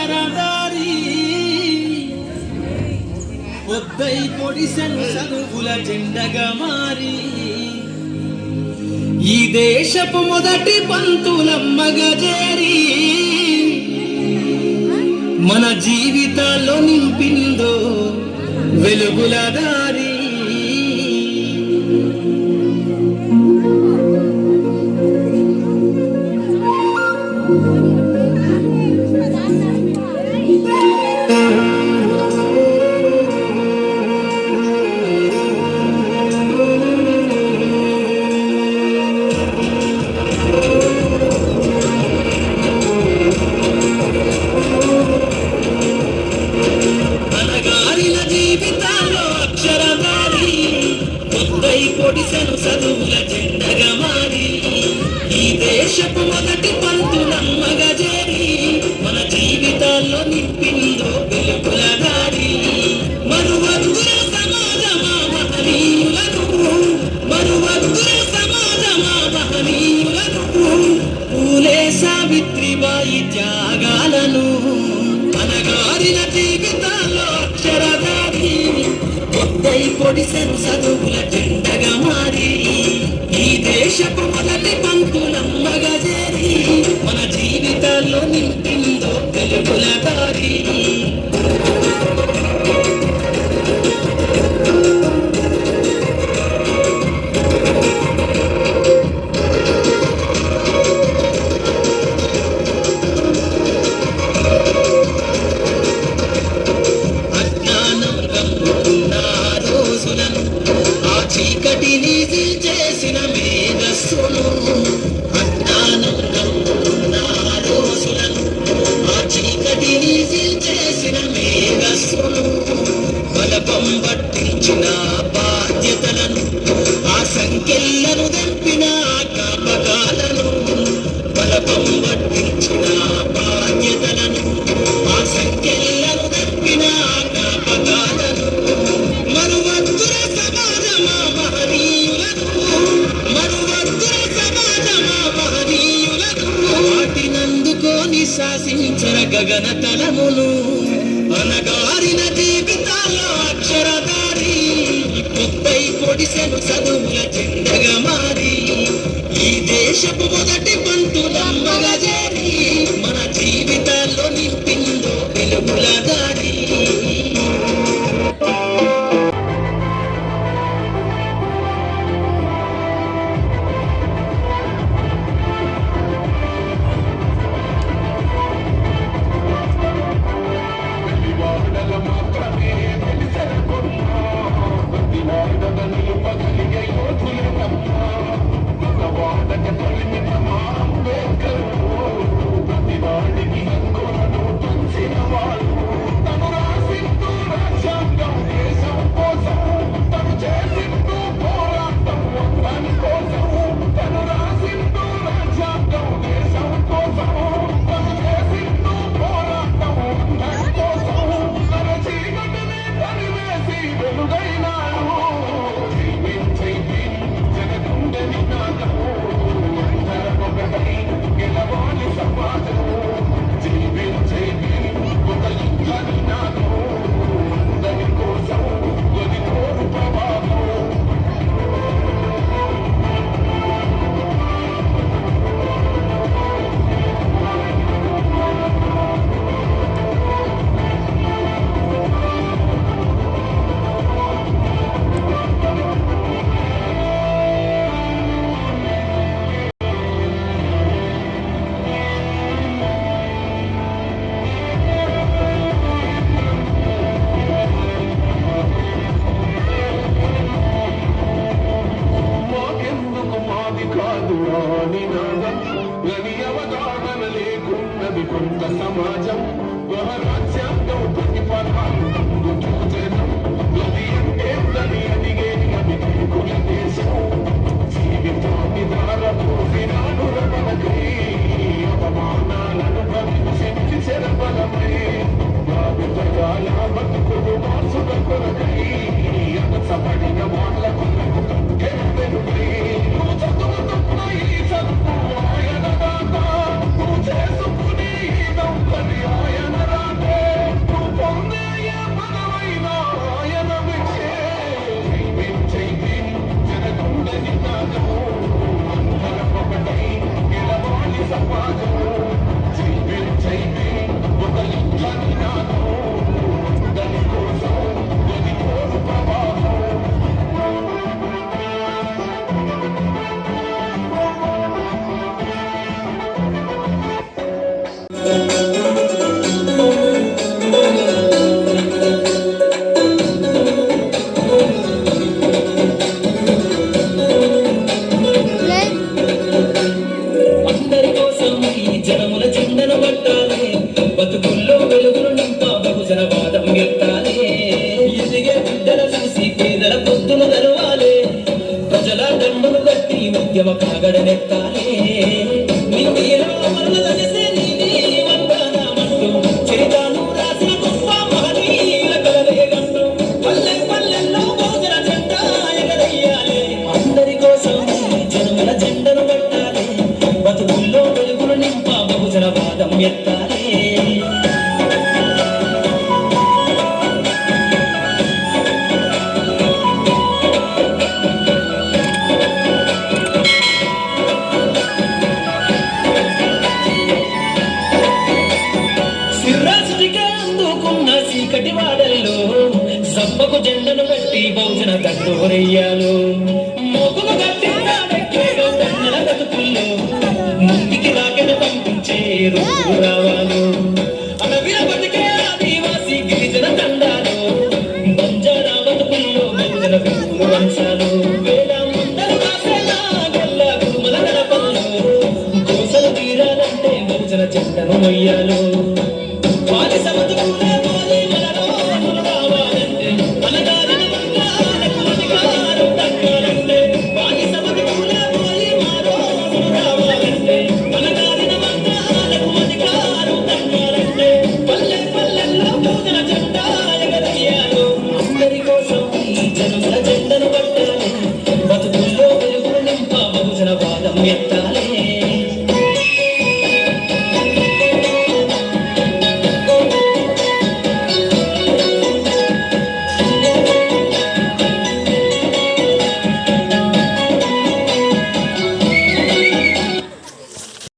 అక్షరధారి పొద్దై పొడిసెను చదువుల జెండగా మారి ఈ దేశపు మొదటి పంతులమ్మగా చేరి మన జీవితాల్లో నింపిందో వెలుగుల దారి. పొడిసెను చదువుల జెండగా మారి ఈ దేశపు మొదటి పంతులమ్మగా చేరి మన జీవితాల్లో నింపిందో వెలుగుల దారి. మరువదుల సమాజమా మహనీయులను, మరువదుల సమాజమా మహనీయులను, పూలే సావిత్రిబాయి త్యాగాలను అనగారిన జీవితాల్లో అక్షరధారి పొద్దై పొడిసెను చదువుల జెండగా మారి ఈ దేశపు మొదటి పంతులమ్మగా చేరి మన జీవితాల్లో నింపిందో వెలుగుల దారి. చీకటిని చేసిన మేధస్సును రోజులను ఆ చీకటిని చేసిన మేధస్సును బలపం పట్టించిన బాధ్యతలను ఆ సంఖ్యలను దంపిన జ్ఞాపకాలను బలపం పట్టించిన బాధ్యతలను ఆ సంఖ్యలను దంపిన జ్ఞాపకాలను మరువద్దుర సమాజమా మహనీయులను, మరువద్దుర సమాజమా మహనీయులను వాటినందుకోని శాసించర గగన తలమును అనగారిన జీవితాల్లో అక్షరధారి పొద్దై పొడిసెను చదువుల జెండగా మారి ఈ దేశపు మొదటి పంతులమ్మగా చేరి మన జీవితాల్లో నింపిందో వెలుగుల దారి. సమాజం రాజ్యాంగం ప్రతిఫలాలు చూచనం అంటే అడిగే కుల దేశం జీవితాన్ని దారపోసినాడు రమణకై అవమానాలను భవించి చెరపలమై బాగుతగాల బతుకులు మార్చుల కొరకై అనసబడిన వాళ్ళ కొరకు కంకెరుపై నువ్వు చదువుతున్న ఈ చదువు ఆయన దాత నువ్వు చేసుకుని దౌర్జన్యాయ ఎత్తాలే. అందుకున్న చీకటి వాడల్లో సబ్బకు జెండను పెట్టి బహుజన దండోరయ్యాలు మొగులు కట్టి దండల బతుకుల్లో ముందుకి రాకెను పంపించే రోజు రావాలు. అడవిల బతికే ఆదివాసి గిరిజన తండాలు బంజారా బతుకుల్లో బహుజన పెంపులు వంశాలు. వేల ముందలు కాసేనా గొల్ల గురుమల గడపల్లో గోసలు తీరాలంటే బహుజన జెండను మొయ్యాలు.